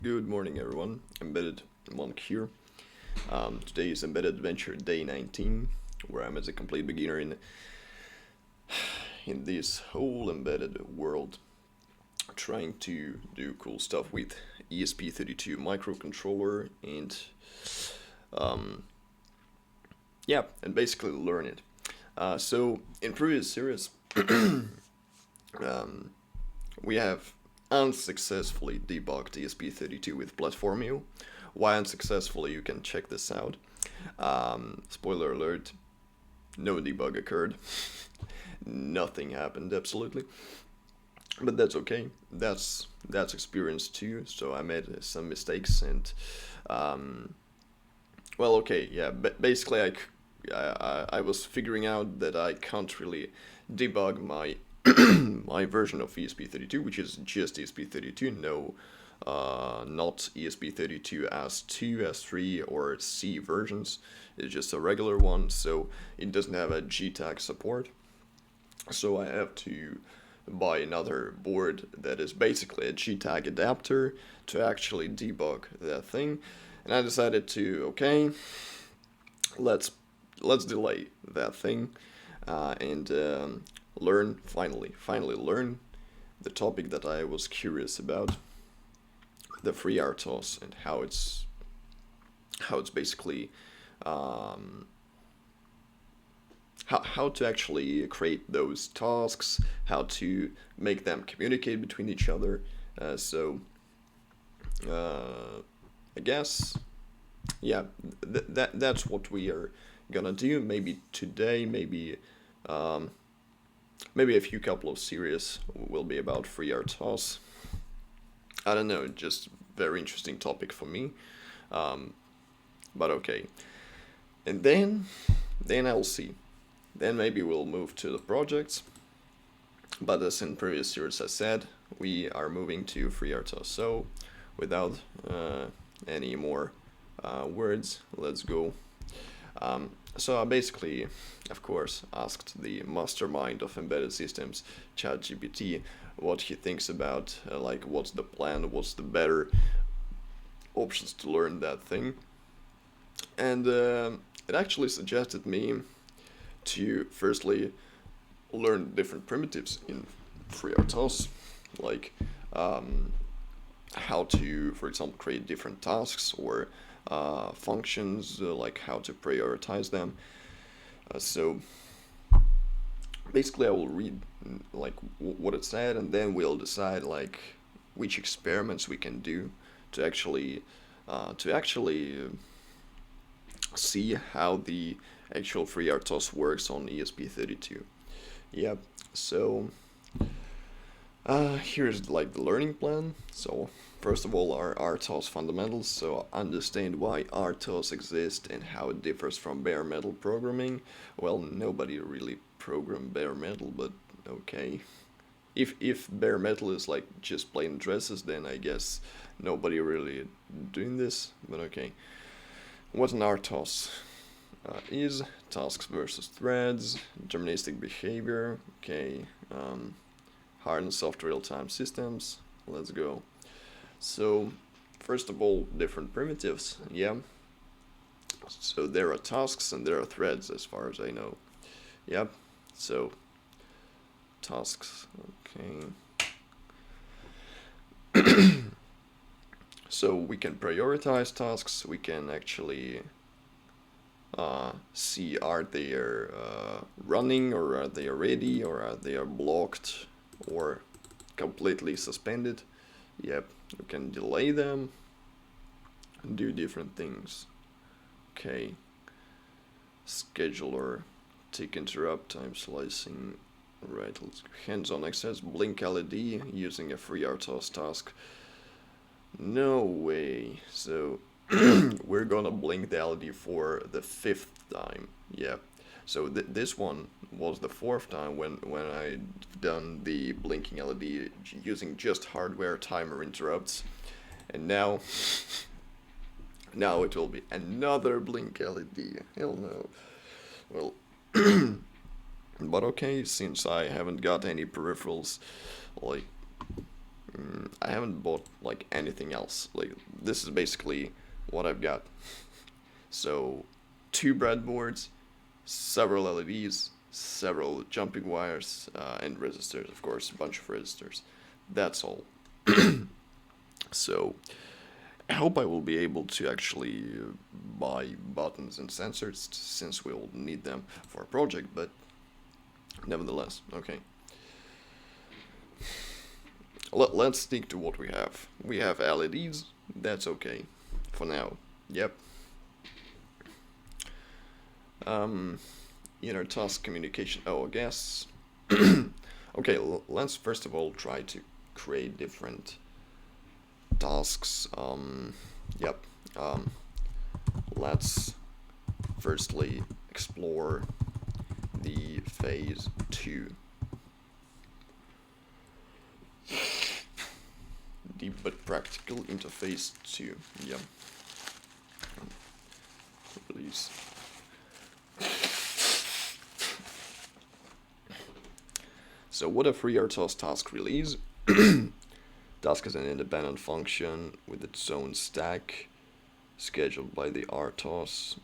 Good morning, everyone. Embedded Monk here. Today is Embedded Adventure Day 19, where I'm as a complete beginner in this whole embedded world, trying to do cool stuff with esp32 microcontroller and and basically learn it. So in previous series, we have unsuccessfully debugged esp32 with platform. Why unsuccessfully? You can check this out. Spoiler alert, no debug occurred. Nothing happened, absolutely. But that's okay. That's experience too. So I made some mistakes and basically I was figuring out that I can't really debug my my version of esp32, which is just esp32, no, not esp32 S2, S3, or C versions. It's just a regular one, so it doesn't have a GTAG support. So I have to buy another board that is basically a GTAG adapter to actually debug that thing. And I decided to, okay, let's delay that thing and finally learn the topic that I was curious about, the FreeRTOS, and how it's basically how to actually create those tasks, how to make them communicate between each other. I guess, yeah, that's what we are gonna do. Maybe today, maybe a few couple of series will be about FreeRTOS. I don't know, just very interesting topic for me. But okay. And then I'll see. Then maybe we'll move to the projects. But as in previous series I said, we are moving to FreeRTOS. So without any more words, let's go. So I basically, of course, asked the mastermind of embedded systems, ChatGPT, what he thinks about, what's the plan, what's the better options to learn that thing. And it actually suggested me to firstly learn different primitives in FreeRTOS, like how to, for example, create different tasks or functions, like how to prioritize them. So basically I will read what it said, and then we'll decide which experiments we can do to actually see how the actual FreeRTOS works on esp32. Yep. So here's the learning plan. So first of all, our RTOS fundamentals. So understand why RTOS exists and how it differs from bare metal programming. Well, nobody really programmed bare metal, but okay. If bare metal is just plain addresses, then I guess nobody really doing this. But okay. What an RTOS is: tasks versus threads, deterministic behavior. Okay. Hard and soft real-time systems. Let's go. So first of all, different primitives. Yeah. So there are tasks and there are threads, as far as I know. Yep. So tasks. Okay. So we can prioritize tasks. We can actually see, are they running, or are they ready, or are they blocked or completely suspended. Yep, we can delay them and do different things. Okay. Scheduler, tick interrupt, time slicing. Right, let's go. Hands-on access, blink LED using a FreeRTOS task. No way. So we're gonna blink the LED for the 5th time. Yeah. So this one was the 4th time when I done the blinking LED using just hardware timer interrupts, and now it will be another blink LED. Hell no. Well, but okay, since I haven't got any peripherals I haven't bought like anything else. Like this is basically what I've got. So 2 breadboards, several LEDs, several jumping wires, and resistors, of course, a bunch of resistors. That's all. So I hope I will be able to actually buy buttons and sensors since we'll need them for a project, but nevertheless, okay. Let's stick to what we have. We have LEDs, that's okay for now. Yep. Inner task communication. Oh, I guess. Okay, let's first of all try to create different tasks. Yep. Let's firstly explore the phase 2. Deep but practical interface 2. Yeah. Release. So what a FreeRTOS task release? Task is an independent function with its own stack, scheduled by the RTOS.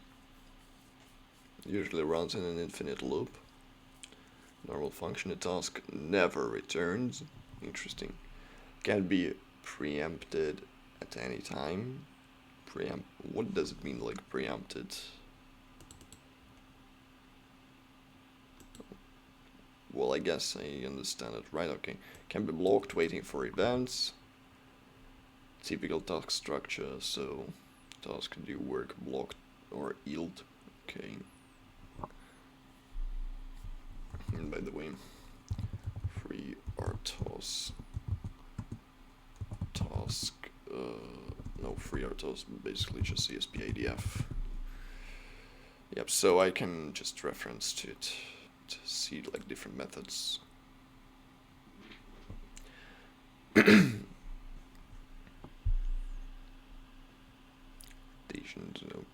Usually runs in an infinite loop. Normal function, a task never returns. Interesting. Can be preempted at any time. What does it mean, like preempted? Well, I guess I understand it, right? Okay. Can be blocked waiting for events. Typical task structure, so task do work blocked or yield. Okay. And by the way, FreeRTOS task, no, FreeRTOS, basically just esp-idf. Yep, so I can just reference to it to see like different methods.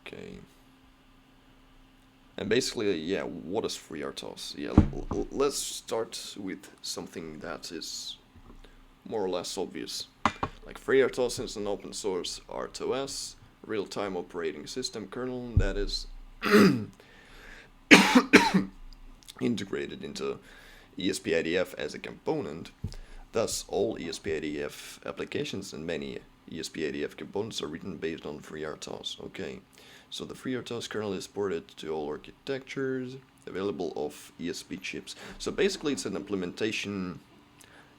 Okay. And basically, yeah, what is FreeRTOS? Yeah, let's start with something that is more or less obvious. Like FreeRTOS is an open source RTOS, real-time operating system kernel that is integrated into esp-idf as a component. Thus, all esp-idf applications and many esp-idf components are written based on FreeRTOS. Okay, so the FreeRTOS kernel is ported to all architectures available of ESP chips. So basically, it's an implementation.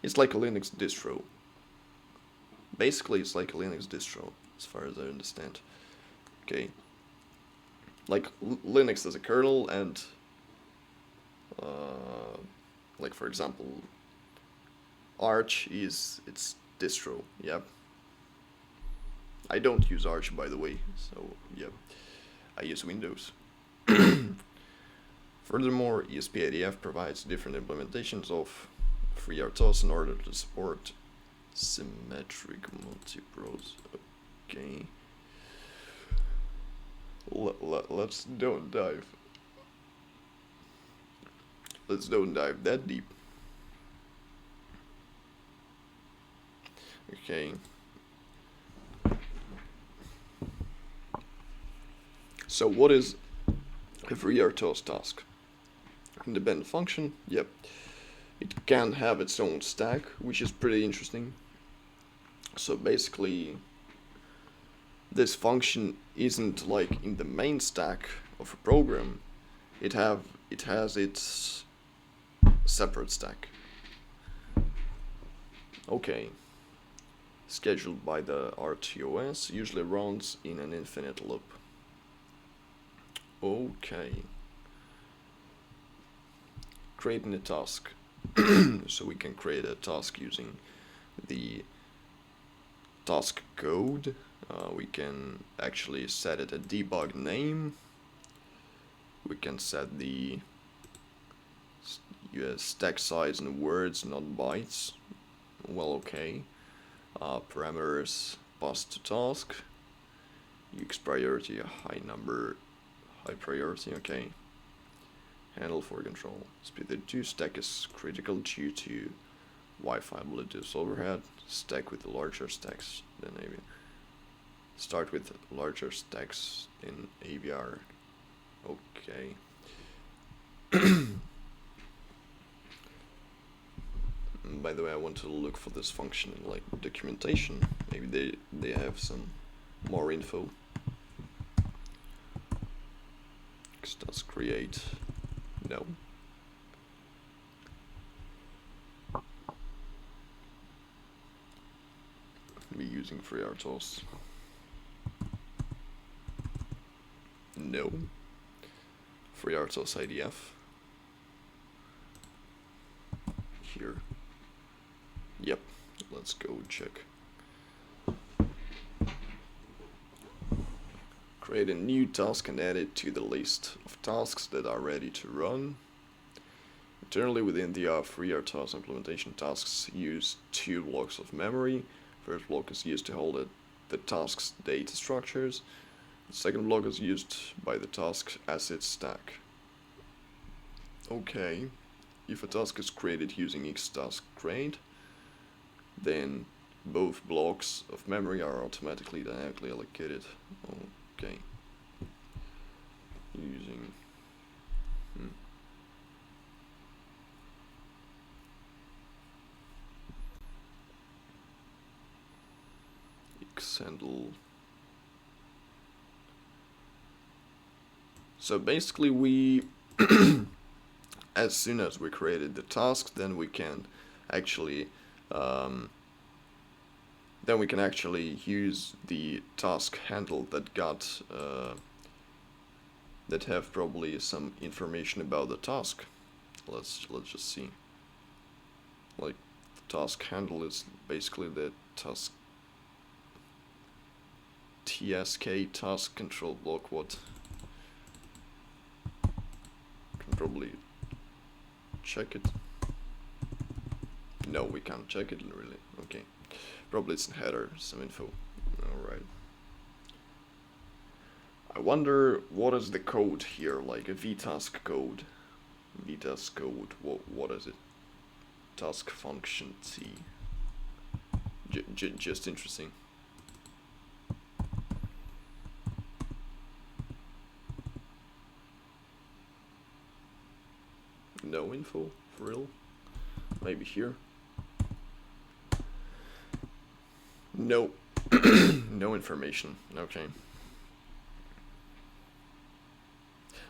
It's like a Linux distro. Basically, it's like a Linux distro, as far as I understand. Okay, like Linux as a kernel, and like for example, Arch is its distro. Yep. I don't use Arch, by the way, so yep, I use Windows. Furthermore, esp-idf provides different implementations of FreeRTOS in order to support symmetric multipros. Okay. Let's don't dive. Let's don't dive that deep. Okay. So what is a FreeRTOS task? Independent function, yep. It can have its own stack, which is pretty interesting. So basically, this function isn't like in the main stack of a program. It has its separate stack. Okay. Scheduled by the RTOS, usually runs in an infinite loop. Okay. Creating a task. So we can create a task using the task code. We can actually set it a debug name. We can set the stack size in words, not bytes. Well, okay. Parameters passed to task. UX priority, a high priority, okay. Handle for control. esp-32 stack is critical due to Wi-Fi Bluetooth overhead, stack with larger stacks than AVR. Start with larger stacks in AVR. Okay. By the way, I want to look for this function in like documentation. Maybe they have some more info. Does create? No. Be using FreeRTOS. No. FreeRTOS IDF. Here. Yep. Let's go check. Create a new task and add it to the list of tasks that are ready to run. Internally within the FreeRTOS implementation, tasks use 2 blocks of memory. First block is used to hold the task's data structures. The second block is used by the task as its stack. Okay, if a task is created using xTaskCreate, then both blocks of memory are automatically dynamically allocated. Okay. Using xhandle. So basically we as soon as we created the task, then we can actually use the task handle that got that have probably some information about the task. Let's just see. Like the task handle is basically the task TSK task control block. What? Can probably check it. No, we can't check it really. Okay. Probably it's in header, some info. Alright. I wonder what is the code here, like a vtask code. Vtask code, what is it? Task function T. Just interesting. No info, for real? Maybe here? No. No information. Okay.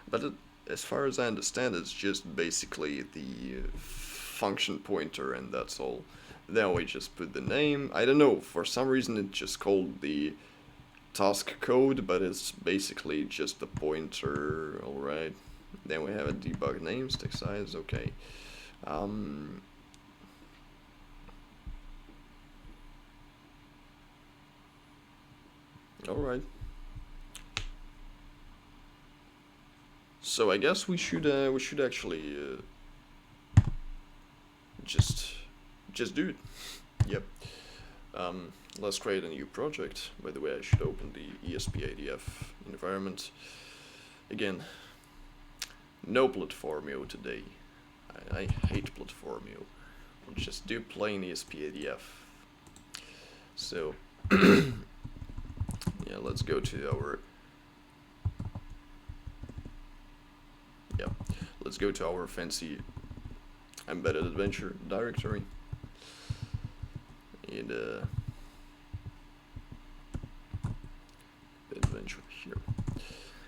But as far as I understand, it's just basically the function pointer and that's all. Then we just put the name. I don't know, for some reason it's just called the task code, but it's basically just the pointer, alright. Then we have a debug name, stack size, okay. Alright. So I guess we should actually just do it. Yep. Let's create a new project. By the way, I should open the esp-idf environment. Again, no platformio today. I hate platformio. We'll just do plain esp-idf. So yeah, let's go to our let's go to our fancy embedded adventure directory and adventure here.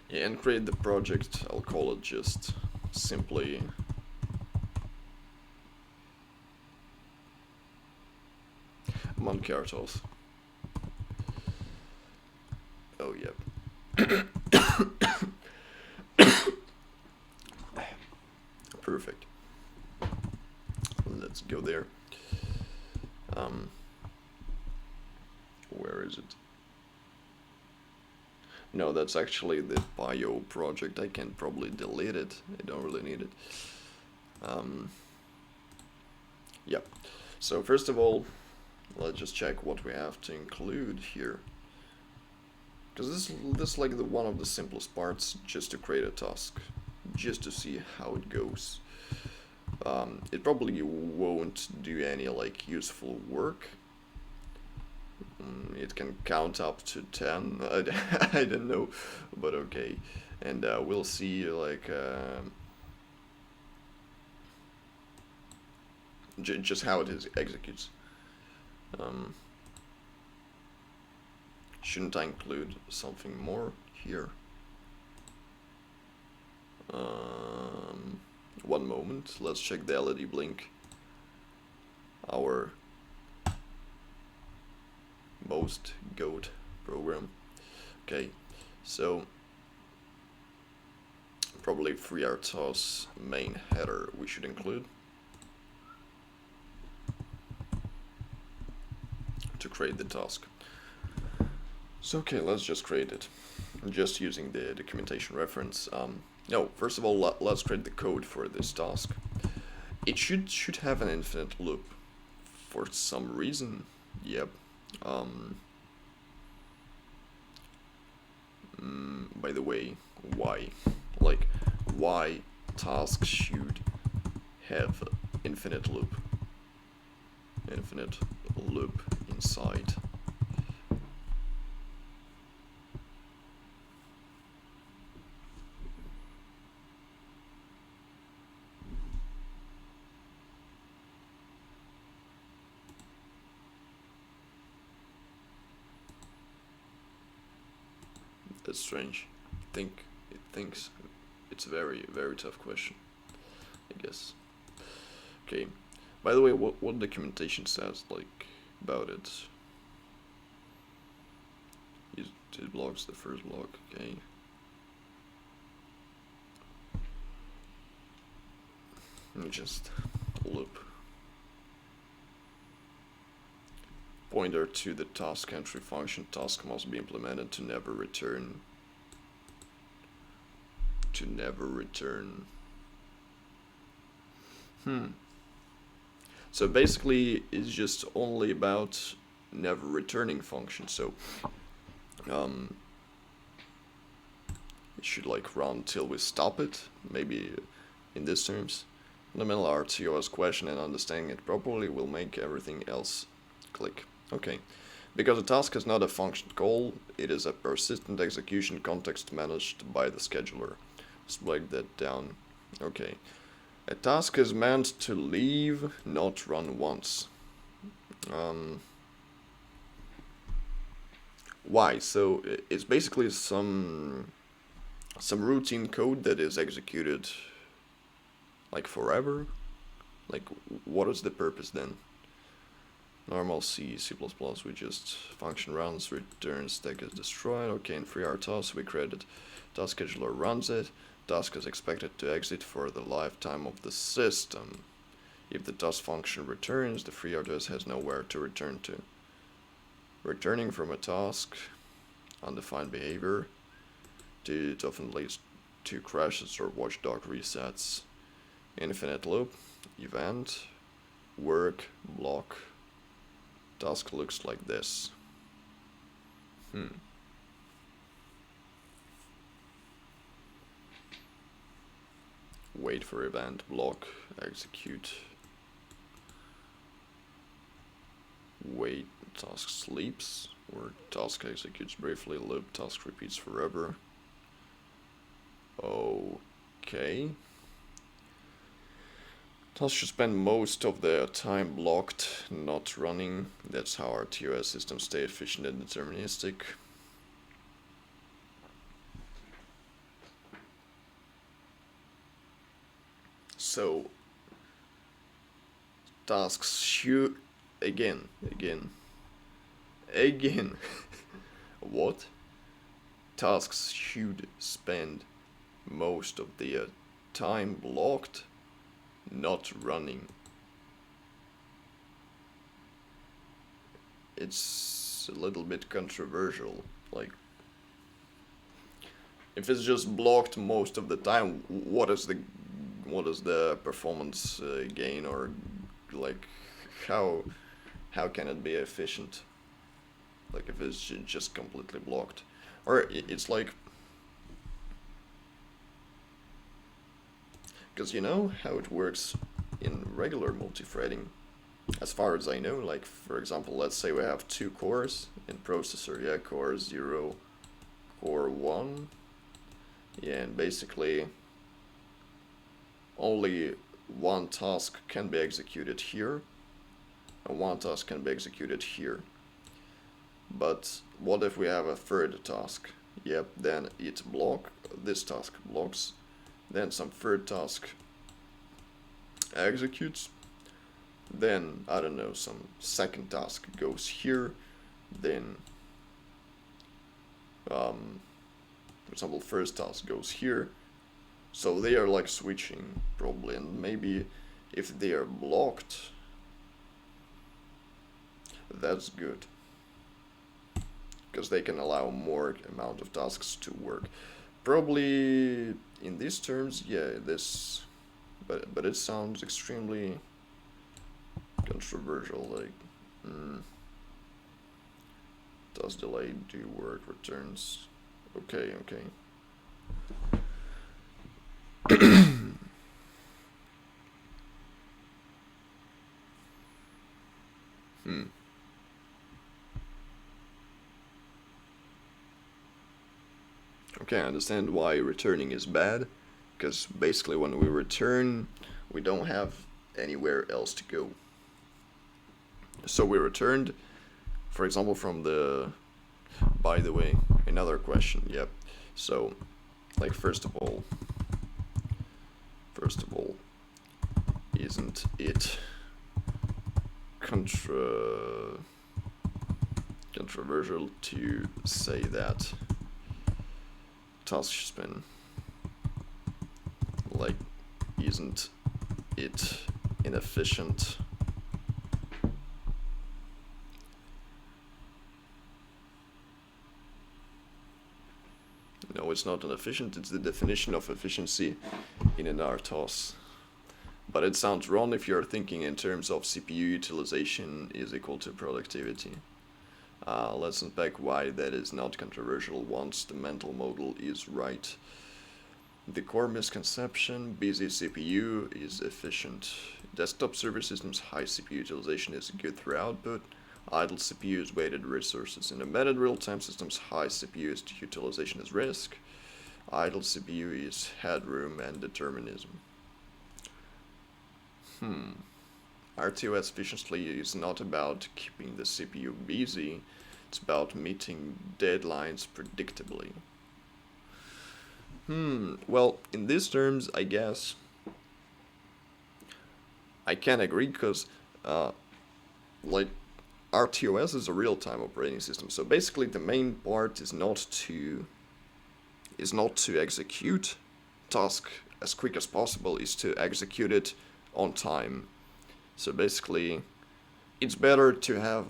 Yeah, and create the project. I'll call it just simply microcontroller. Oh yeah. Perfect. Let's go there. Where is it? No, that's actually the bio project. I can probably delete it. I don't really need it. Yeah. So first of all, let's just check what we have to include here. Because this is like one of the simplest parts, just to create a task, just to see how it goes. It probably won't do any like useful work. It can count up to 10. I don't know, but okay. And we'll see like just how it executes. Shouldn't I include something more here? One moment, let's check the LED blink. Our most goat program. Okay, so probably FreeRTOS main header we should include to create the task. So okay, let's just create it. Just using the documentation reference. No, first of all, let's create the code for this task. It should have an infinite loop for some reason. Yep. By the way, why? Like, why tasks should have infinite loop? Infinite loop inside. That's strange. It thinks it's a very tough question, I guess. Okay. By the way, what documentation says like about it? Use 2 blocks, the first block. Okay. Just loop. Pointer to the task entry function. Task must be implemented to never return. So basically, it's just only about never returning function. So it should like run till we stop it. Maybe in this terms, fundamental RTOS question and understanding it properly will make everything else click. Okay, because a task is not a function call, it is a persistent execution context managed by the scheduler. Let's break that down. Okay, a task is meant to leave, not run once. Why? So it's basically some routine code that is executed like forever. Like, what is the purpose then? Normal C, C++, we just function runs, returns, stack is destroyed. Okay, in FreeRTOS we created task scheduler runs it. Task is expected to exit for the lifetime of the system. If the task function returns, the FreeRTOS has nowhere to return to. Returning from a task, undefined behavior, it often leads to crashes or watchdog resets. Infinite loop, event, work, block. Task looks like this. Wait for event, block, execute. Wait, task sleeps, or task executes briefly, loop, task repeats forever. Okay. Task should spend most of their time blocked, not running. That's how our TOS systems stay efficient and deterministic. So, tasks should, again, what? Tasks should spend most of their time blocked, not running. It's a little bit controversial. Like, if it's just blocked most of the time, what is the performance gain, or like how can it be efficient? Like if it's just completely blocked, or it's like, because you know how it works in regular multi-threading. As far as I know, like for example, let's say we have 2 cores in processor, yeah, core 0, core 1, yeah, and basically only one task can be executed here, and one task can be executed here. But what if we have a third task? Yep, then this task blocks, then some third task executes, then, I don't know, some second task goes here, then, for example, first task goes here. So they are like switching probably, and maybe if they are blocked, that's good, because they can allow more amount of tasks to work. Probably in these terms, yeah, this, but it sounds extremely controversial, like, does delay do work, returns, okay. Okay, I understand why returning is bad, because basically when we return, we don't have anywhere else to go. So we returned, for example, from the, by the way, another question, yep. So, like, first of all, isn't it controversial to say that task spin, like, isn't it inefficient? No, it's not inefficient, it's the definition of efficiency in an RTOS. But it sounds wrong if you're thinking in terms of CPU utilization is equal to productivity. Let's unpack why that is not controversial once the mental model is right. The core misconception, busy CPU is efficient. Desktop server systems' high CPU utilization is good through output. Idle CPU is weighted resources. In embedded real-time systems, high CPU utilization is risk. Idle CPU is headroom and determinism. RTOS efficiency is not about keeping the CPU busy, it's about meeting deadlines predictably. Well, in these terms, I guess I can agree, because like, RTOS is a real-time operating system, so basically the main part is not to execute task as quick as possible, is to execute it on time. So basically, it's better to have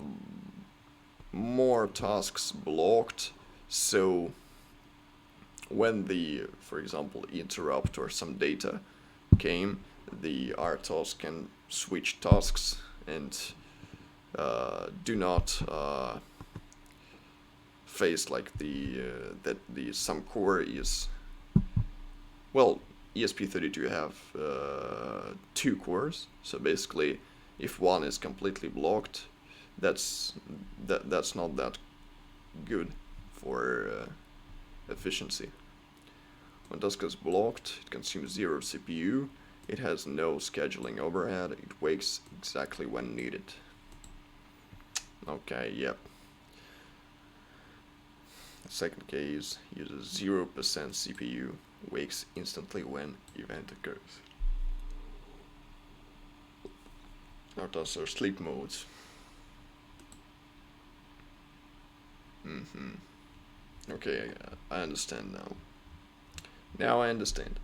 more tasks blocked, so when the, for example, interrupt or some data came, the RTOS can switch tasks and do not face like that some core is, well, esp32 have 2 cores, so basically if one is completely blocked, that's not that good for efficiency. When task is blocked, it consumes 0 CPU, it has no scheduling overhead, it wakes exactly when needed. Okay, yep. The second case uses 0% CPU, wakes instantly when event occurs. Now those are sleep modes. Okay, I understand now. Now I understand.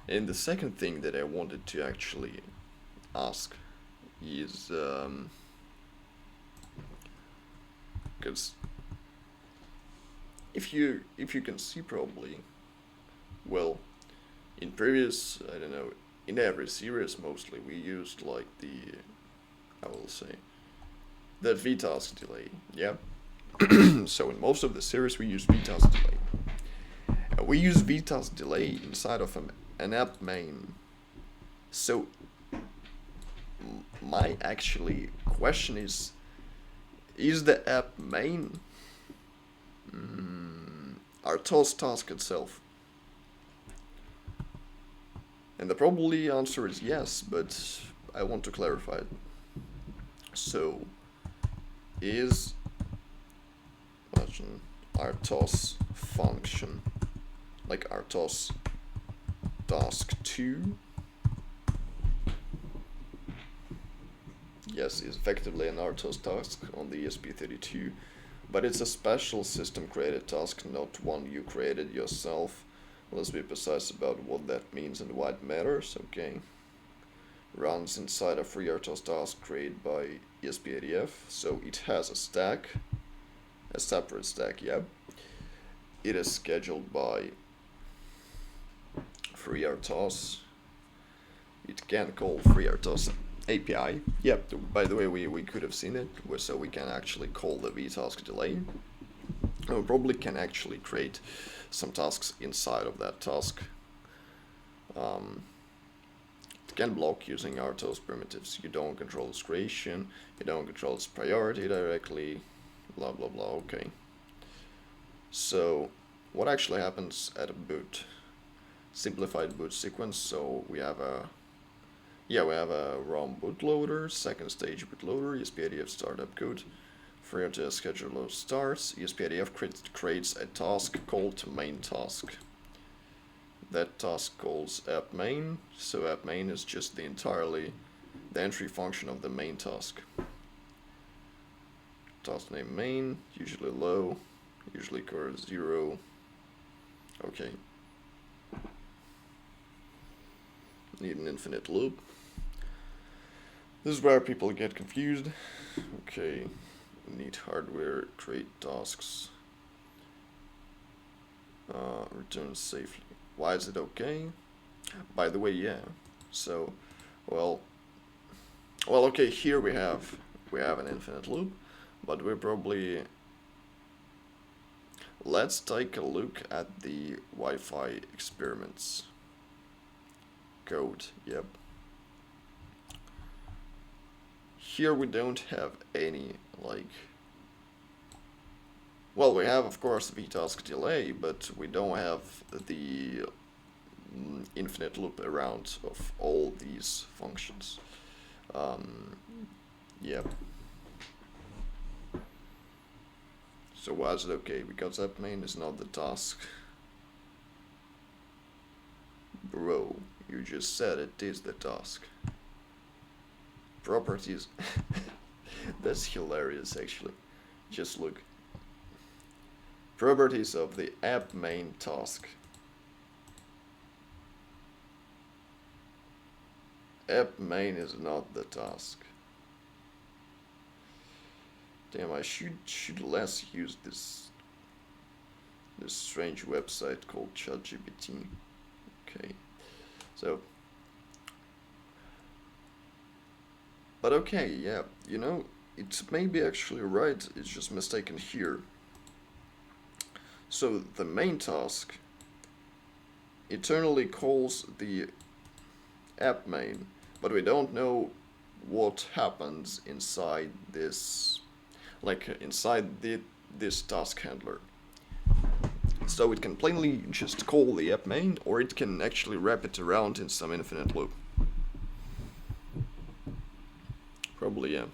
And the second thing that I wanted to actually ask is, because if you can see probably, well, in previous, I don't know, in every series mostly we used like the, I will say, the vtask delay, yeah. So in most of the series we use vtask delay. And we use vtask delay inside of an app main. So my actually question is the app main RTOS task itself? And the probably answer is yes, but I want to clarify it. So, is RTOS function, like RTOS task 2, yes, is effectively an RTOS task on the esp32, but it's a special system created task, not one you created yourself. Let's be precise about what that means and why it matters. Okay. Runs inside a FreeRTOS task created by esp-idf, so it has a stack, a separate stack, yeah. It is scheduled by FreeRTOS. It can call FreeRTOS API. Yep, by the way, we could have seen it, so we can actually call the vtask delay. And we probably can actually create some tasks inside of that task. It can block using RTOS primitives. You don't control its creation, you don't control its priority directly, blah blah blah. Okay. So what actually happens at a boot? Simplified boot sequence. So we have a ROM bootloader, second stage bootloader, esp-idf startup code, FreeRTOS scheduler starts, esp-idf creates a task called main task. That task calls app main, so app main is just the entry function of the main task. Task name main, usually low, usually core 0. Okay. Need an infinite loop. This is where people get confused. Okay, need hardware, create tasks, return safely. Why is it okay? By the way, yeah. So, well, okay. Here we have an infinite loop, but we're probably, let's take a look at the Wi-Fi experiments code. Yep. Here we don't have any, like, well, we have of course vtask delay, but we don't have the infinite loop around of all these functions. Yep. So why is it okay? Because app main is not the task. Bro, you just said it is the task. Properties. That's hilarious actually. Just look. Properties of the app main task. App main is not the task. Damn, I should less use this strange website called ChatGPT. Okay. So, but okay, yeah, you know, it may be actually right, it's just mistaken here. So the main task eternally calls the app main, but we don't know what happens inside this, like inside this task handler. So it can plainly just call the app main, or it can actually wrap it around in some infinite loop. Probably, yeah.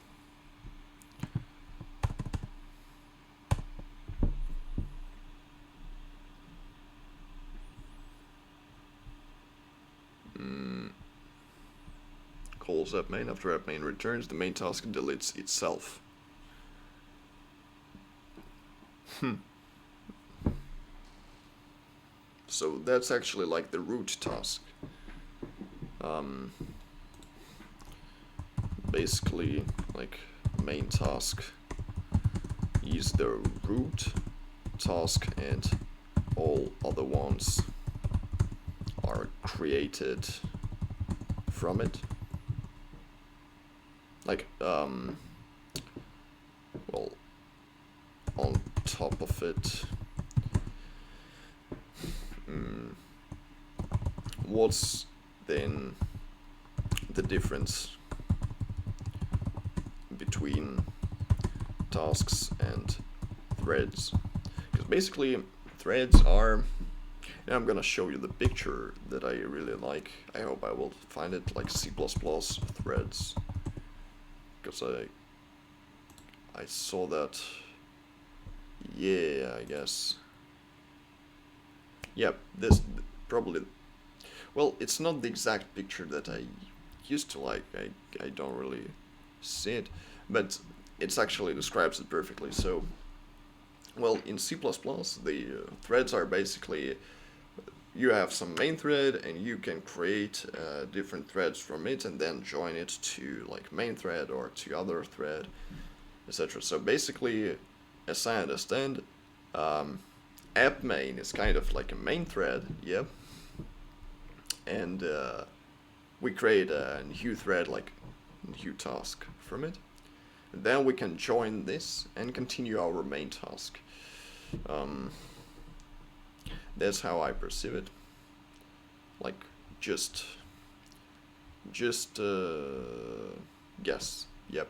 Calls app main. After app main returns, the main task deletes itself. So that's actually like the root task. Basically, like main task is the root task, and all other ones are created from it. Like, well, on top of it, what's then the difference between tasks and threads. Because basically threads are, and I'm gonna show you the picture that I really like. I hope I will find it, like C++ threads. Because I saw that, yeah, I guess. Yep, this probably, well, it's not the exact picture that I used to like. I don't really see it, but it actually describes it perfectly. So, well, in C++, the threads are basically, you have some main thread and you can create different threads from it and then join it to like main thread or to other thread, etc. So basically, as I understand, app main is kind of like a main thread, yeah, and we create a new thread, like new task from it. And then we can join this and continue our main task. That's how I perceive it. Like just guess, yep.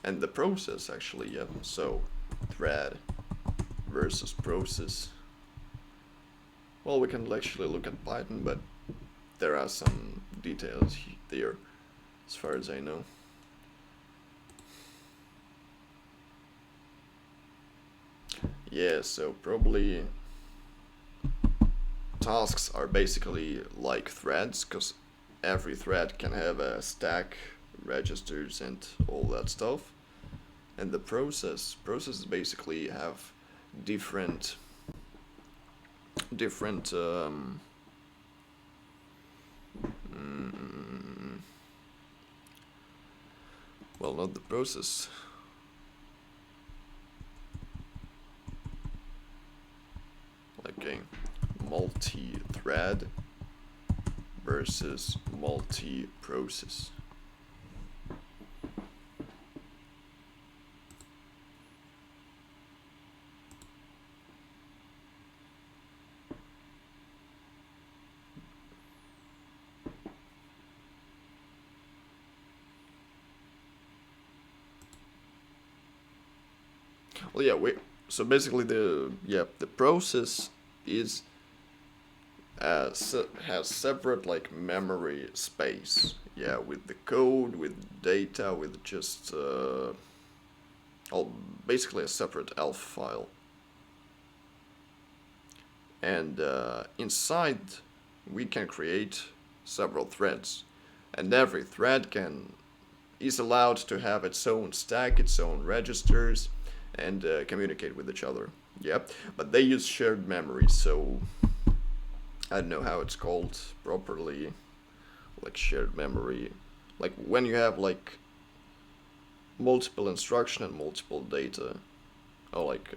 And the process actually, yep. So thread versus process. Well, we can actually look at Python, but there are some details there, as far as I know. Yeah, so probably tasks are basically like threads, because every thread can have a stack, registers, and all that stuff. And the processes basically have different well, not the process. Like a multi-thread versus multi-process. Well, yeah, so basically the process is has separate like memory space, yeah, with the code, with data, with just basically a separate elf file. And inside we can create several threads, and every thread is allowed to have its own stack, its own registers, and communicate with each other. Yep, but they use shared memory, so I don't know how it's called properly, like shared memory. Like when you have like multiple instruction and multiple data, or like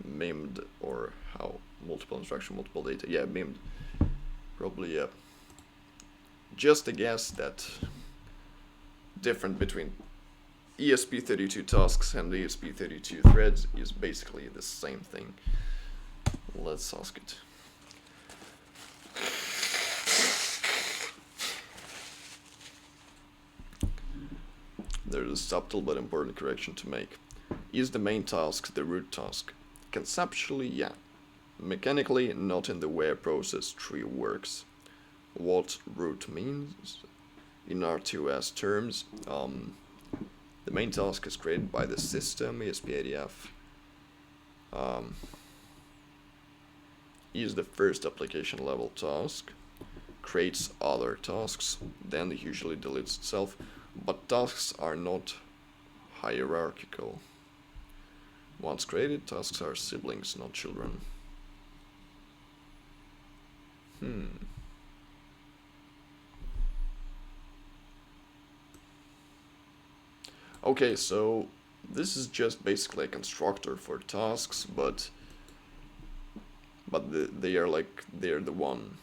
MIMD, or how multiple instruction, multiple data. Yeah, MIMD. Probably, yeah. Just a guess that different between esp32 tasks and esp32 threads is basically the same thing. Let's ask it. There's a subtle but important correction to make. Is the main task the root task? Conceptually, yeah. Mechanically, not in the way a process tree works. What root means in RTOS terms, the main task is created by the system, esp-idf. Is the first application level task, creates other tasks, then it usually deletes itself, but tasks are not hierarchical. Once created, tasks are siblings, not children. Okay, so this is just basically a constructor for tasks, but they're the one.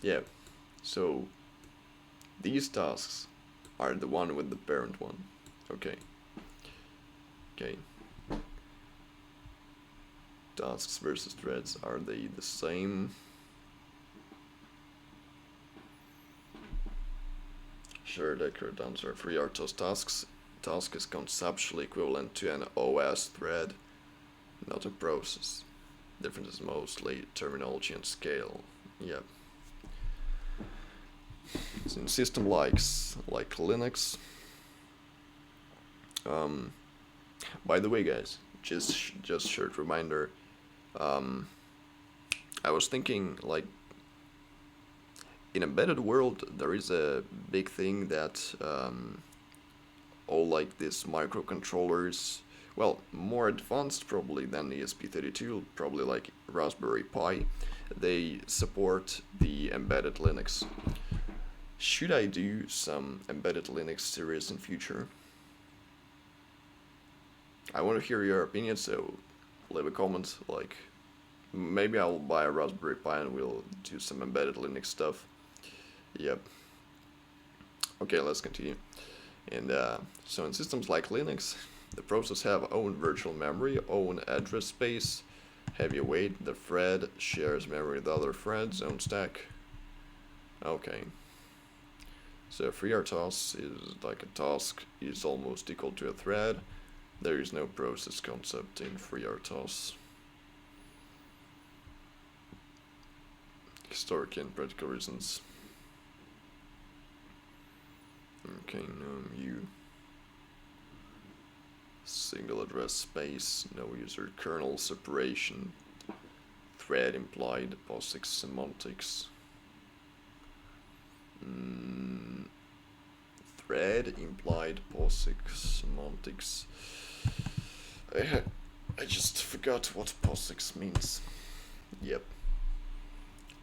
Yeah, so these tasks are the one with the parent one. Okay. Tasks versus threads, are they the same? shared accurate answer. FreeRTOS task is conceptually equivalent to an OS thread, not a process. Difference is mostly terminology and scale. Yep. So in system like Linux. By the way, guys, just short reminder. I was thinking, like, in embedded world, there is a big thing that all like these microcontrollers, well, more advanced probably than the esp32, probably like Raspberry Pi, they support the embedded Linux. Should I do some embedded Linux series in future? I want to hear your opinion, so leave a comment. Like, maybe I'll buy a Raspberry Pi and we'll do some embedded Linux stuff. Yep. Okay, let's continue. And so in systems like Linux, the process have own virtual memory, own address space, heavy weight. The thread shares memory with other threads, own stack. Okay. So FreeRTOS is like a task is almost equal to a thread. There is no process concept in FreeRTOS. Historic and practical reasons. Okay, no mu. Single address space, no user kernel separation. Thread implied POSIX semantics. Thread implied POSIX semantics. I just forgot what POSIX means. Yep.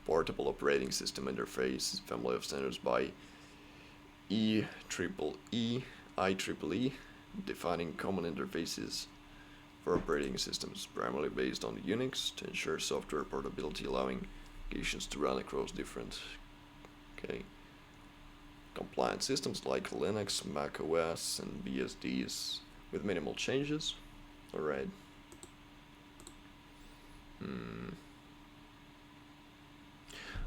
Portable operating system interface, family of standards by IEEE, defining common interfaces for operating systems, primarily based on Unix to ensure software portability, allowing applications to run across different compliant systems like Linux, Mac OS, and BSDs with minimal changes. Alright.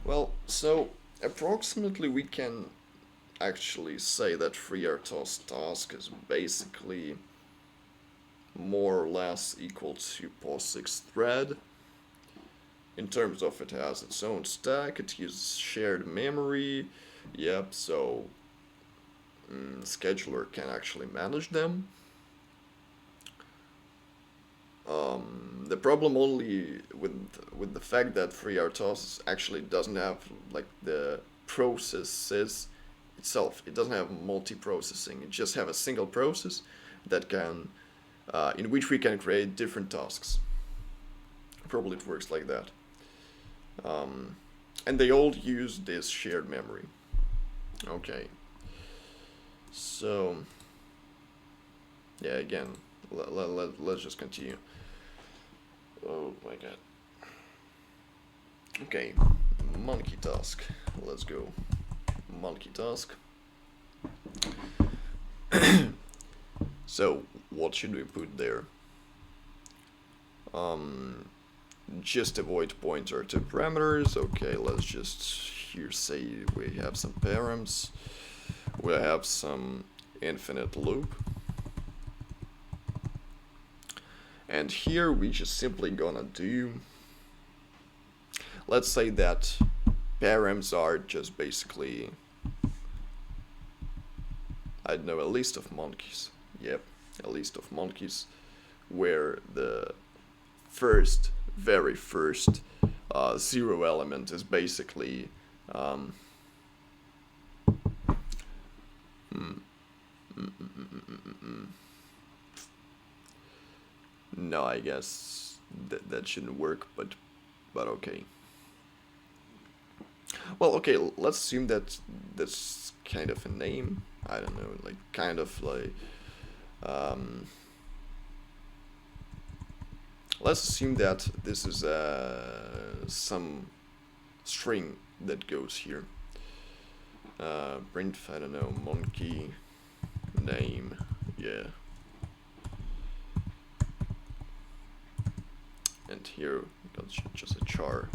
Well, so approximately we can actually say that FreeRTOS task is basically more or less equal to POSIX thread. In terms of it has its own stack, it uses shared memory. Yep, so scheduler can actually manage them. The problem only with the fact that FreeRTOS actually doesn't have like the processes itself. It doesn't have multi-processing. It just have a single process that can, in which we can create different tasks. Probably it works like that. And they all use this shared memory. Okay. So, yeah, again, let's just continue. Oh my god. Okay, monkey task. Let's go. Monkey task. So, what should we put there? Just avoid pointer to parameters. Okay, let's just here say we have some params. We have some infinite loop. And here we just simply gonna do, let's say that params are just basically, I don't know, a list of monkeys. Yep, a list of monkeys where the very first 0 element is basically no, I guess that shouldn't work, but okay. Well, okay, let's assume that that's kind of a name. I don't know, like kind of like let's assume that this is some string that goes here. Print, I don't know, monkey name, yeah. And here got just a char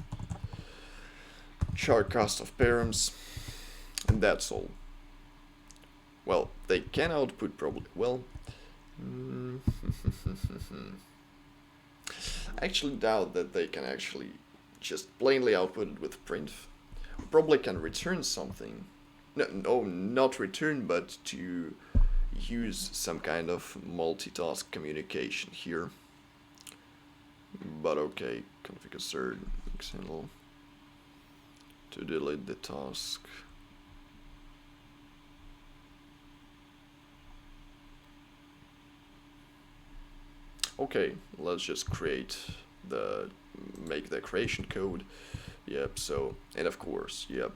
cast of params, and that's all. well, they can output probably, well, I actually doubt that they can actually just plainly output it with printf. Probably can return something. No, not return, but to use some kind of multitask communication here. But okay, config assert xml to delete the task. Okay, let's just make the creation code. Yep, so, and of course, yep,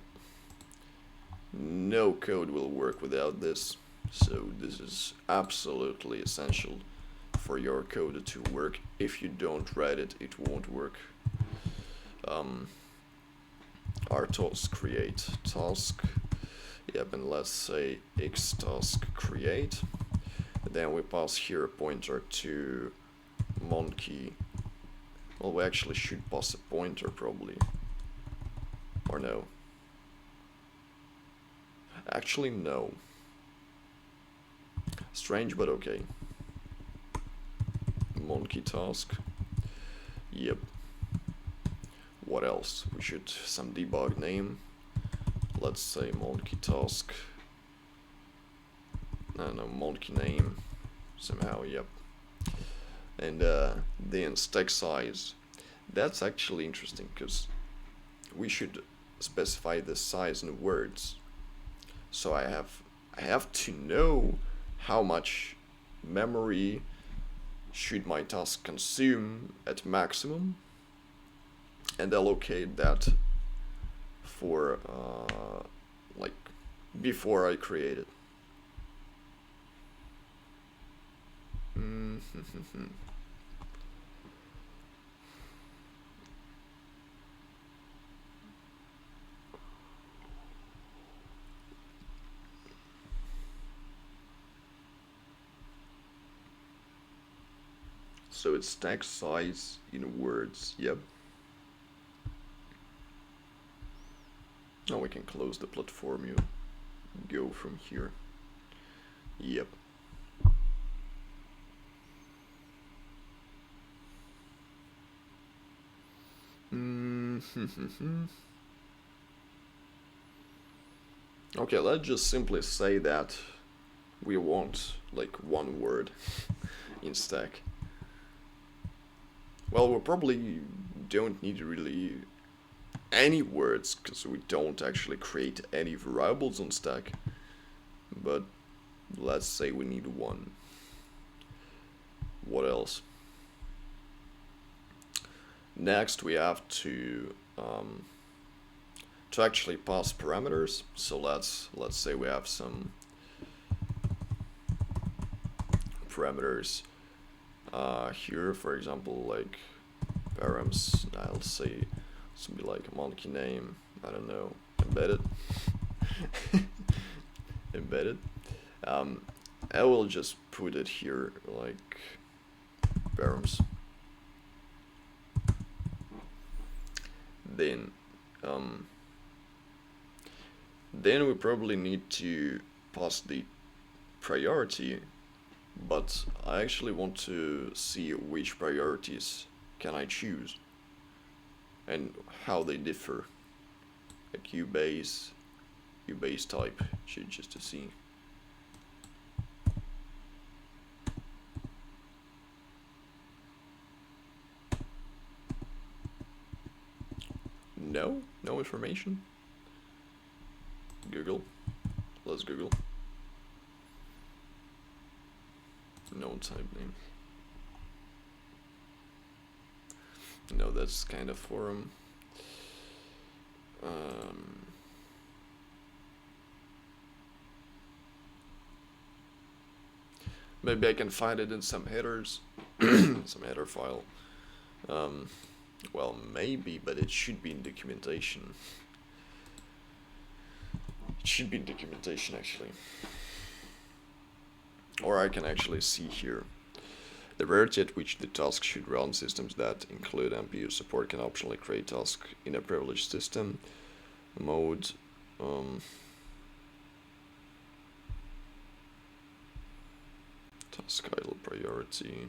no code will work without this. So this is absolutely essential for your code to work. If you don't write it, it won't work. FreeRTOS create task. Yep, and let's say xtask create. And then we pass here a pointer to monkey. Well, we actually should pass a pointer probably. Or no. Actually, no. Strange, but okay. Monkey task. Yep. What else? We should some debug name. Let's say monkey task. No, monkey name. Somehow, yep. And then stack size. That's actually interesting because we should specify the size in words. So I have to know how much memory should my task consume at maximum, and allocate that for like before I create it. So it's stack size in words, yep. Now we can close the platform, you go from here. Yep. Okay, let's just simply say that we want like one word in stack. Well, we probably don't need really any words because we don't actually create any variables on stack. But let's say we need one. What else? Next, we have to actually pass parameters. So let's say we have some parameters here, for example, like params. I'll say something like monkey name. I don't know, embedded. Embedded. I will just put it here like params. Then we probably need to pass the priority, but I actually want to see which priorities can I choose and how they differ, like ubase type, just to see. No information. Google. Let's Google. No type name. No, that's kind of forum. Maybe I can find it in some headers, some header file. Well, maybe, but it should be in documentation. It should be in documentation, actually. Or I can actually see here. The rarity at which the task should run. Systems that include MPU support can optionally create tasks in a privileged system mode. idle priority.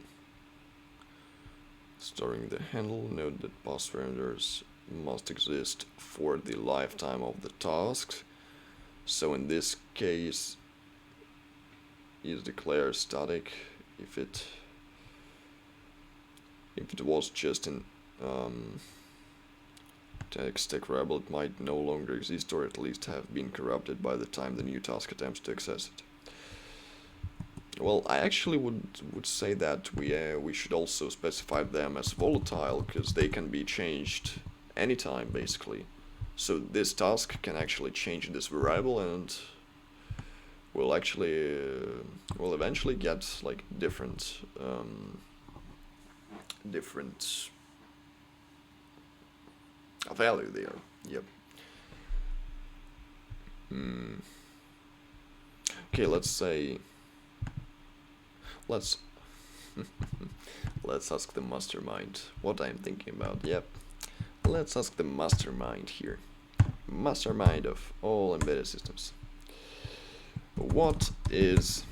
Storing the handle, note that pass parameters must exist for the lifetime of the task. So in this case, is declare static. If it was just an static variable, it might no longer exist, or at least have been corrupted by the time the new task attempts to access it. Well, I actually would say that we should also specify them as volatile, because they can be changed anytime, basically. So this task can actually change this variable, and we'll eventually get like different value there. Yep. Okay, let's let's ask the mastermind what I'm thinking about. Yep. Let's ask the mastermind here. Mastermind of all embedded systems. What is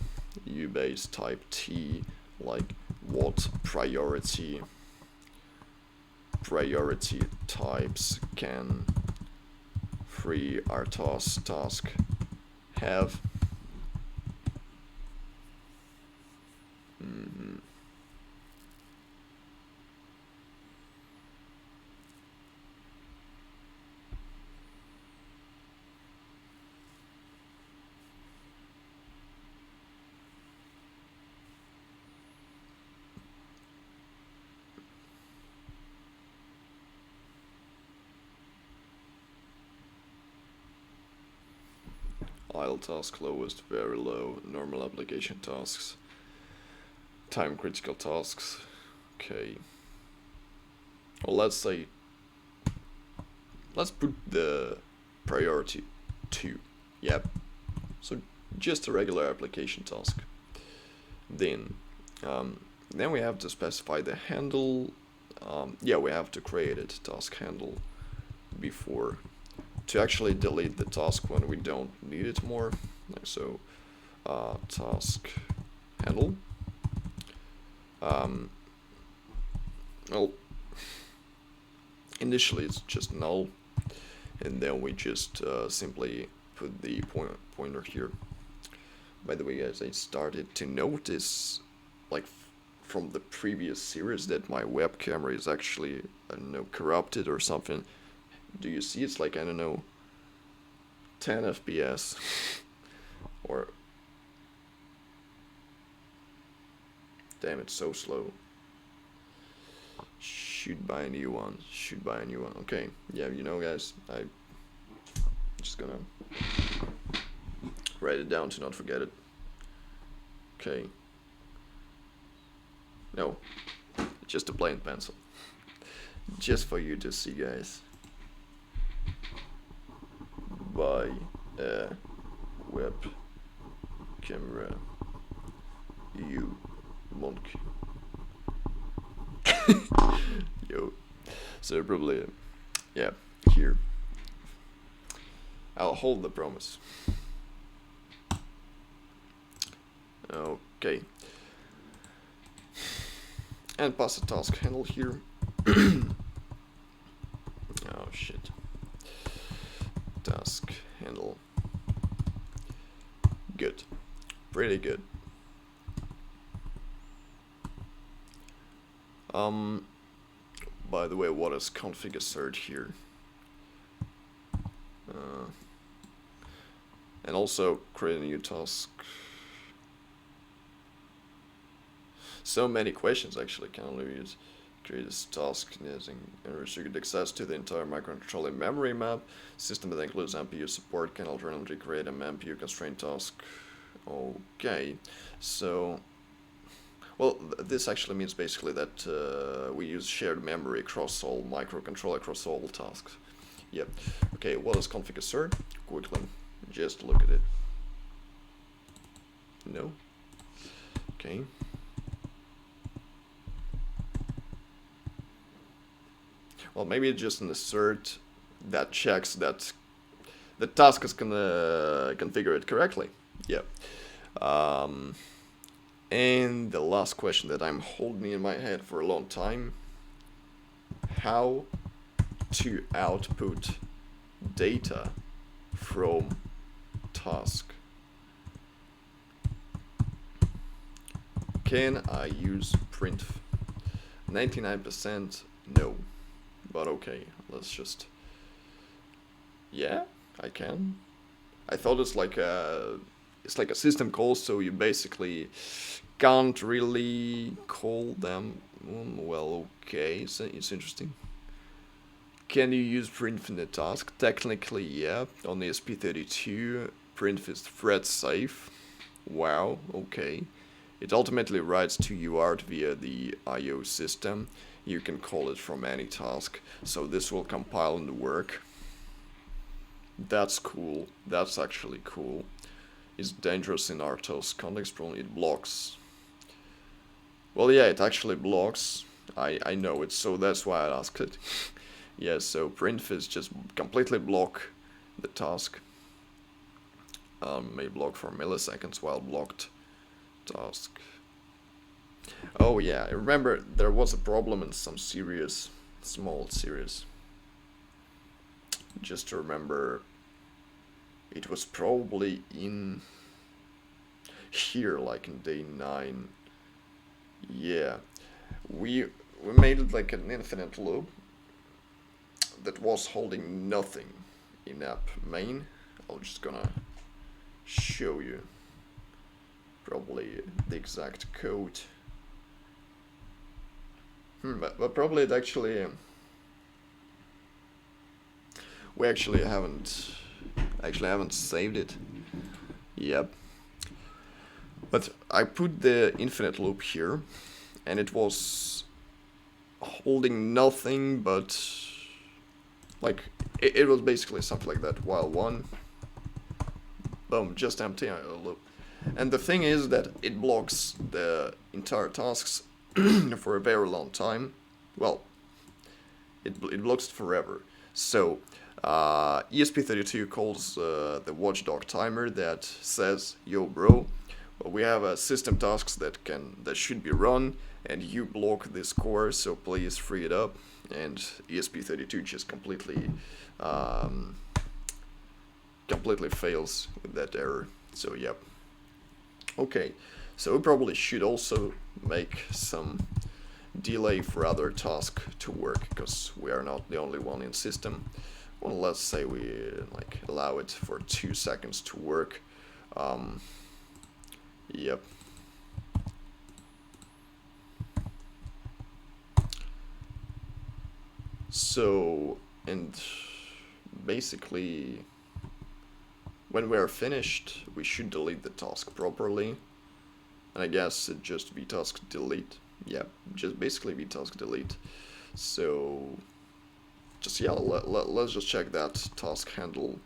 ubase type T? Like, what priority types can FreeRTOS task have? Idle task lowest, very low, normal application tasks, time critical tasks. Okay. Well, let's put the priority 2. Yep. So just a regular application task. Then we have to specify the handle. Yeah, we have to create a task handle before to actually delete the task when we don't need it more. Like so, task handle. Well, initially it's just null, and then we just simply put the pointer here. By the way, guys, I started to notice, like, from the previous series, that my web camera is actually, I don't know, corrupted or something. Do you see? It's like, I don't know, 10 FPS or damn, it's so slow. Should buy a new one. Okay, yeah, you know, guys, I'm just gonna write it down to not forget it. Okay. No, just a plain pencil. Just for you to see, guys. Buy a web camera, you monkey. Yo. So probably, yeah, here. I'll hold the promise. Okay. And pass a task handle here. Oh shit. Task handle. Good. Pretty good. By the way, what is config assert here? And also create a new task. So many questions actually. Can only use create this task using unrestricted access to the entire microcontroller memory map. System that includes MPU support can alternatively create an MPU constraint task. Okay, so well, this actually means basically that we use shared memory across all microcontroller, across all tasks. Yep. Okay, what is config assert? Quickly, just look at it. No. Okay. Well, maybe it's just an assert that checks that the task is gonna configure it correctly. Yeah. And the last question that I'm holding in my head for a long time: how to output data from task. Can I use printf? 99% no, but okay, let's just, yeah, I can. I thought it's like a system call, so you basically can't really call them. Well, okay, so it's interesting. Can you use printf in the task? Technically, yeah. On the esp32, printf is thread safe. Wow, okay. It ultimately writes to UART via the IO system. You can call it from any task, so this will compile and work. That's cool. That's actually cool. It's dangerous in RTOS context, probably it blocks. Well, yeah, it actually blocks. I know it, so that's why I asked it. Yeah, so printf is just completely block the task. May block for milliseconds while blocked task. Oh yeah, I remember there was a problem in some series, small series. Just to remember, it was probably in here, like in day 9. Yeah, we made it like an infinite loop that was holding nothing in app main. I'm just gonna show you probably the exact code. But probably it actually we actually haven't saved it. Yep. But I put the infinite loop here, and it was holding nothing but like it was basically something like that. While 1, boom, just empty loop. And the thing is that it blocks the entire tasks for a very long time. Well, it blocks it forever. So esp32 calls the watchdog timer that says, "Yo, bro, well, we have system tasks that should be run, and you block this core, so please free it up." And esp32 just completely fails with that error. So yep. Okay, so we probably should also make some delay for other tasks to work, because we are not the only one in system. Well, let's say we like allow it for 2 seconds to work. Yep. So, and basically, when we are finished, we should delete the task properly. And I guess it just vtask delete. Yeah, just basically vtask delete. So, just yeah, let's just check that task handle.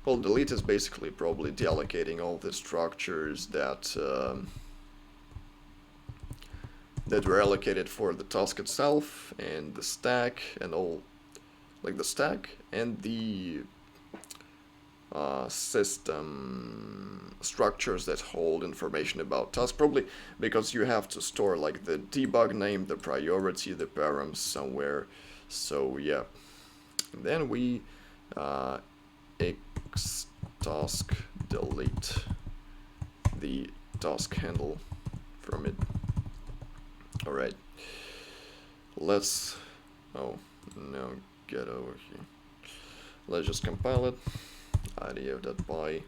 Well, delete is basically probably deallocating all the structures that that were allocated for the task itself, and the stack, and all, like the stack and the system structures that hold information about task, probably because you have to store like the debug name, the priority, the params somewhere. So yeah, and then we x task delete the task handle from it. All right, let's, oh no, get over here. Let's just compile it. idf.py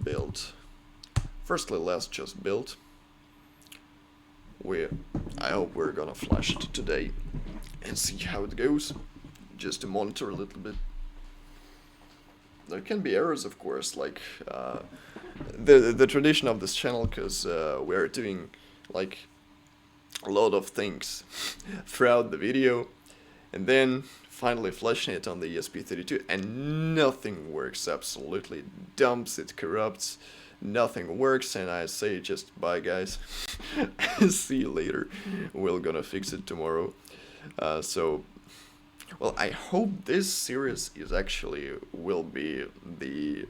build. Firstly, let's just build. I hope we're gonna flash it today and see how it goes, just to monitor a little bit. There can be errors, of course, like the tradition of this channel, because we're doing like a lot of things throughout the video, and then finally flashing it on the esp32, and nothing works. Absolutely, it dumps, it corrupts, nothing works, and I say just bye guys. See you later, we're gonna fix it tomorrow. So well, I hope this series is actually will be the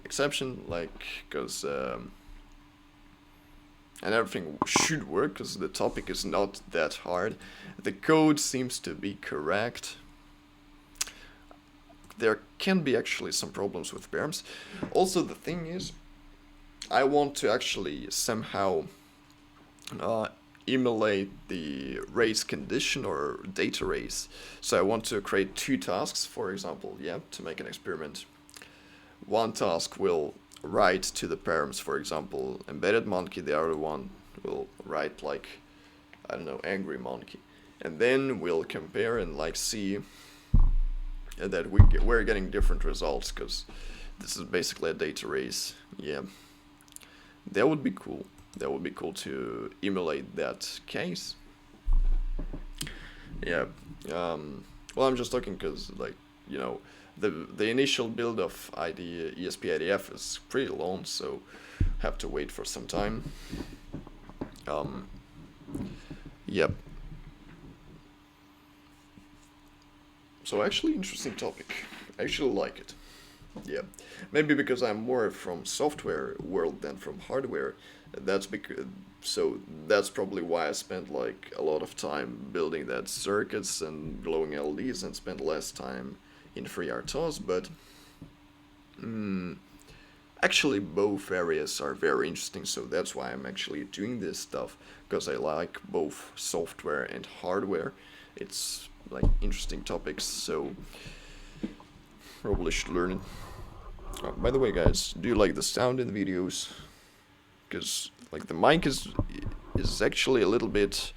exception, like, because and everything should work because the topic is not that hard. The code seems to be correct. There can be actually some problems with params. Also, the thing is, I want to actually somehow emulate the race condition or data race. So I want to create two tasks, for example, to make an experiment. One task will write to the params, for example, embedded monkey. The other one will write like, I don't know, angry monkey. And then we'll compare and like see that we're getting different results, because this is basically a data race. Yeah, that would be cool. That would be cool to emulate that case. Yeah. Well, I'm just talking because, like, you know, the initial build of esp-idf is pretty long, so have to wait for some time. Yep. So actually, interesting topic. I actually like it. Yeah, maybe because I'm more from software world than from hardware. That's because that's probably why I spent like a lot of time building that circuits and glowing LEDs and spent less time in FreeRTOS. But actually, both areas are very interesting. So that's why I'm actually doing this stuff, because I like both software and hardware. It's like interesting topics. So probably should learn it. By the way, guys, do you like the sound in the videos? Because like the mic is actually a little bit.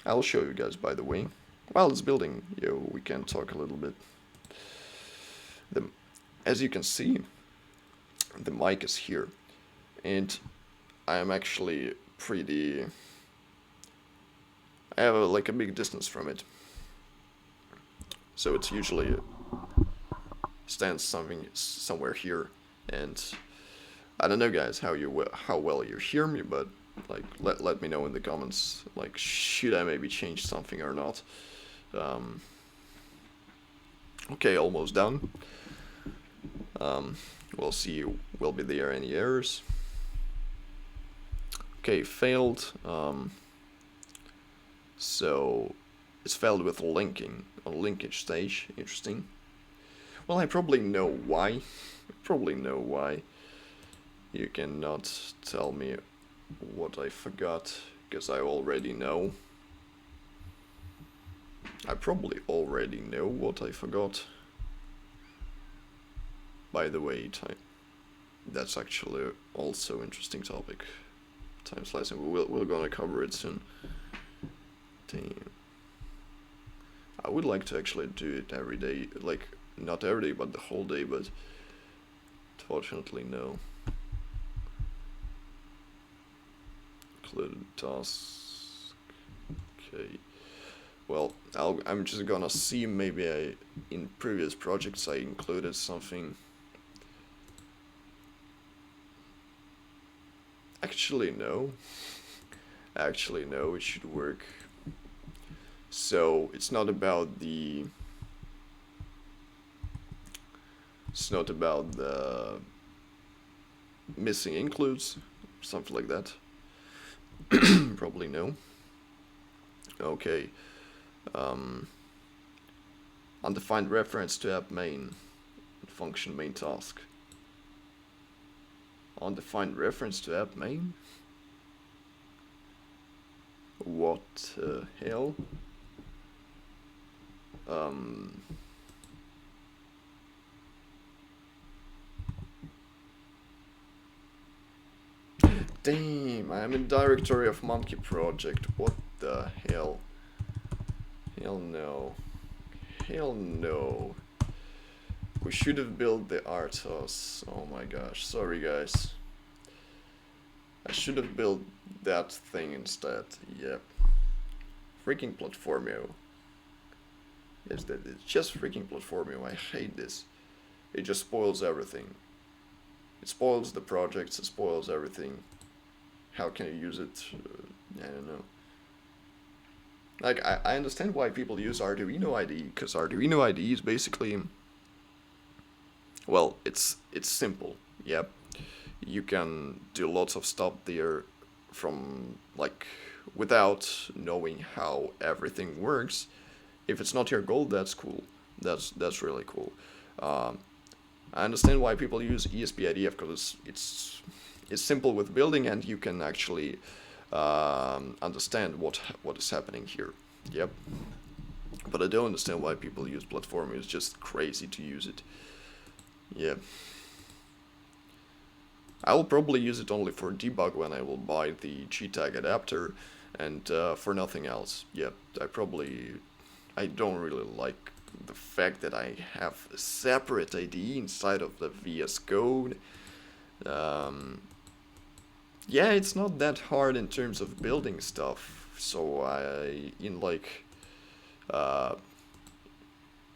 I'll show you guys. By the way, while it's building, we can talk a little bit. As you can see, the mic is here, and I am actually pretty. I have like a big distance from it, so it's usually stands somewhere here, and I don't know, guys, how well you hear me, but like let me know in the comments, like, should I maybe change something or not. Okay, almost done. We'll see. Will be there any errors? Okay, failed. So it's failed with linking on linkage stage. Interesting. Well, I probably know why. You cannot tell me what I forgot, because I already know. I probably already know what I forgot. By the way, that's actually also interesting topic. Time slicing. We're gonna cover it soon. Damn. I would like to actually do it every day, like not every day, but the whole day. But fortunately, no. Included task. Okay. Well, I'm just gonna see. Maybe in previous projects I included something. Actually, no. Actually, no. It should work. So it's not about the. It's not about the missing includes, something like that. Probably no. Okay. Undefined reference to app main function main task. Undefined reference to app main? What the hell? Damn, I am in directory of monkey project. What the hell? Hell no. Hell no. We should have built the FreeRTOS. Oh my gosh, sorry guys. I should have built that thing instead. Yep. Freaking Platformio. Yes, it's just freaking Platformio. I hate this. It just spoils everything. It spoils the projects, it spoils everything. How can you use it? I don't know. Like, I understand why people use Arduino IDE, because Arduino IDE is basically Well, it's simple. Yep, you can do lots of stuff there from like without knowing how everything works. If it's not your goal, that's cool. That's really cool. Um, I understand why people use esp-idf because it's simple with building and you can actually understand what is happening here. Yep. But I don't understand why people use platform. It's just crazy to use it. Yeah. I will probably use it only for debug when I will buy the G-tag adapter and for nothing else. Yep, I don't really like the fact that I have a separate IDE inside of the VS Code. Yeah, it's not that hard in terms of building stuff. So uh,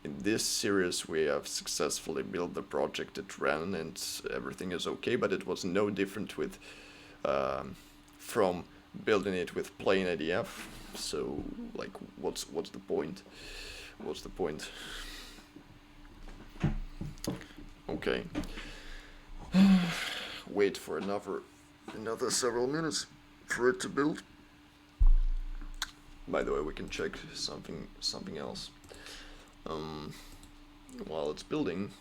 in this series we have successfully built the project that ran and everything is okay, but it was no different with from building it with plain IDF. So like what's the point? What's the point? Okay. Wait for another several minutes for it to build. By the way, we can check something else. While it's building,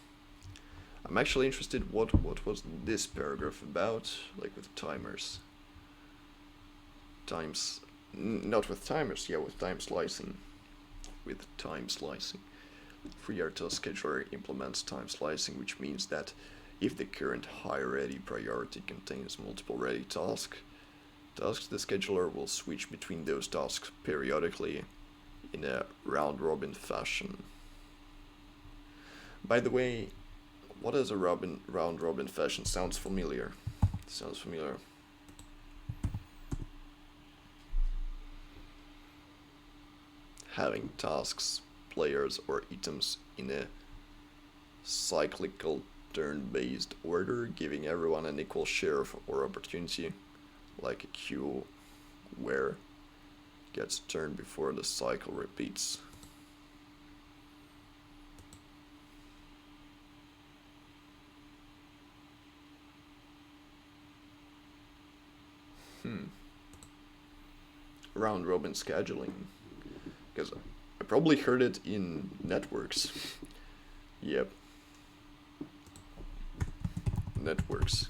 I'm actually interested what was this paragraph about, like with timers. Not with timers, yeah, with time slicing. With time slicing. FreeRTOS scheduler implements time slicing, which means that if the current high ready priority contains multiple ready tasks, the scheduler will switch between those tasks periodically in a round-robin fashion. By the way, what is a round-robin fashion? Sounds familiar. Sounds familiar. Having tasks, players, or items in a cyclical turn-based order, giving everyone an equal share or opportunity, like a queue where gets turned before the cycle repeats. Round robin scheduling. Because I probably heard it in networks. Yep. Networks.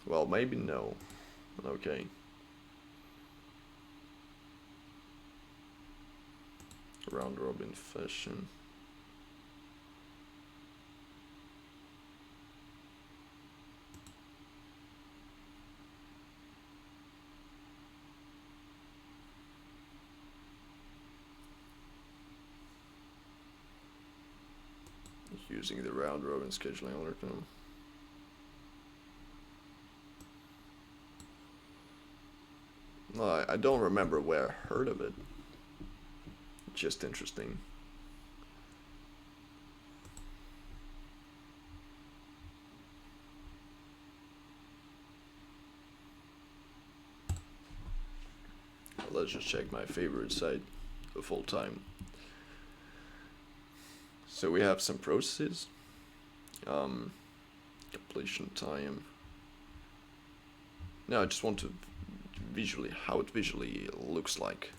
Well, maybe no. Okay. Round robin fashion. Using the round robin scheduling algorithm. I don't remember where I heard of it. Just interesting. Let's just check my favorite site of all time. So we have some processes. Completion time. No, I just want to visually how it visually looks like.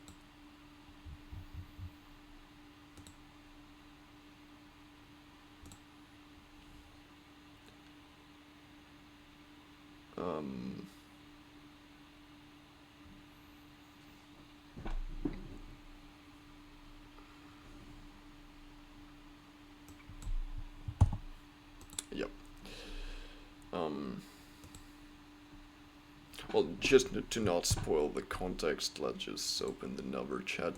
Yep. Well, just to not spoil the context, let's just open the number chat.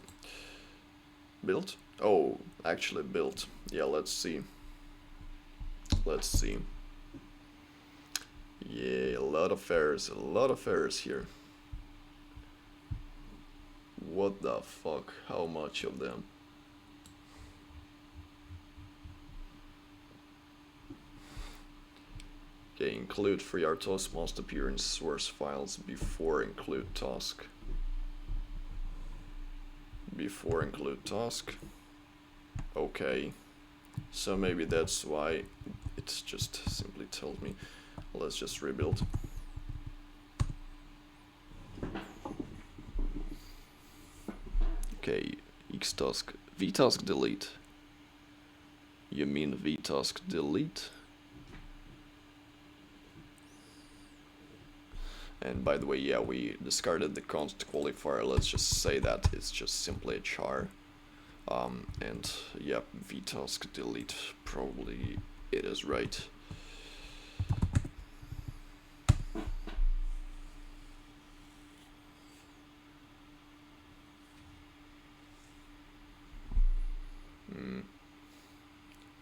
Built? Oh, actually built. Yeah, let's see. Let's see. Yeah, a lot of errors here. What the fuck? How much of them? Okay, include FreeRTOS must appear in source files before include task. before include task. Okay, so maybe that's why it just simply tells me. Let's just rebuild. Okay, xtask, vtask delete. You mean vtask delete? And by the way, yeah, we discarded the const qualifier. Let's just say that it's just simply a char. And yeah, vtask delete, probably it is right.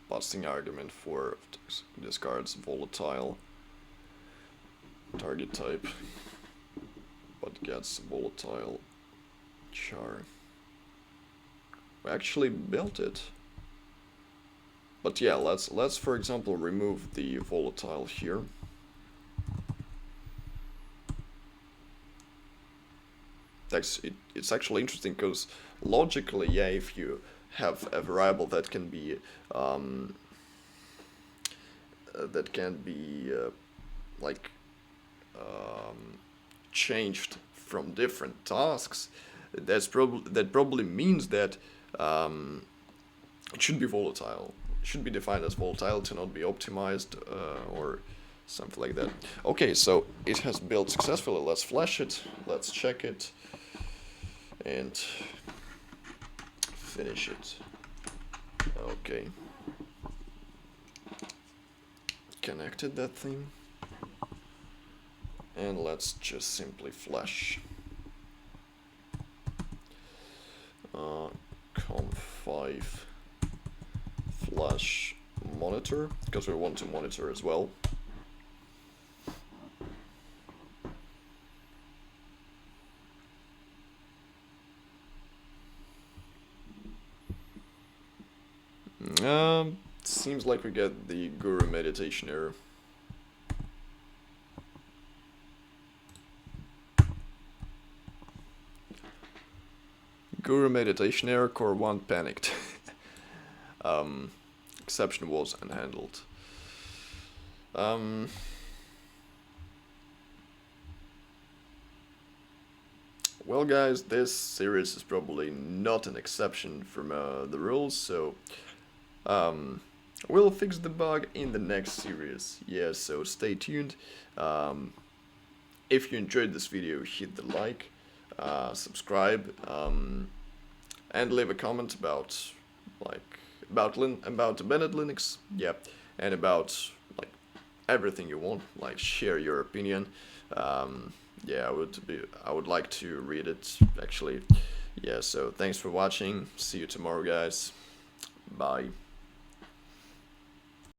Passing argument for discards volatile target type, but gets volatile char. We actually built it. But yeah, let's for example remove the volatile here. It's actually interesting because logically, yeah, if you have a variable that can be like changed from different tasks, that probably means that it should be volatile. It should be defined as volatile to not be optimized or something like that. Okay, so it has built successfully. Let's flash it. Let's check it and finish it. Okay. Connected that thing. And let's just simply flash conf5 flash monitor, because we want to monitor as well. Seems like we get the guru meditation error. Guru meditation error, core 1 panicked. Exception was unhandled. Well guys, this series is probably not an exception from the rules, so we'll fix the bug in the next series. Yeah, so stay tuned. If you enjoyed this video, hit the like, subscribe, and leave a comment about Bennett Linux, yeah, and about like everything you want. Like share your opinion. Yeah, I would like to read it actually. Yeah, so thanks for watching. See you tomorrow, guys. Bye.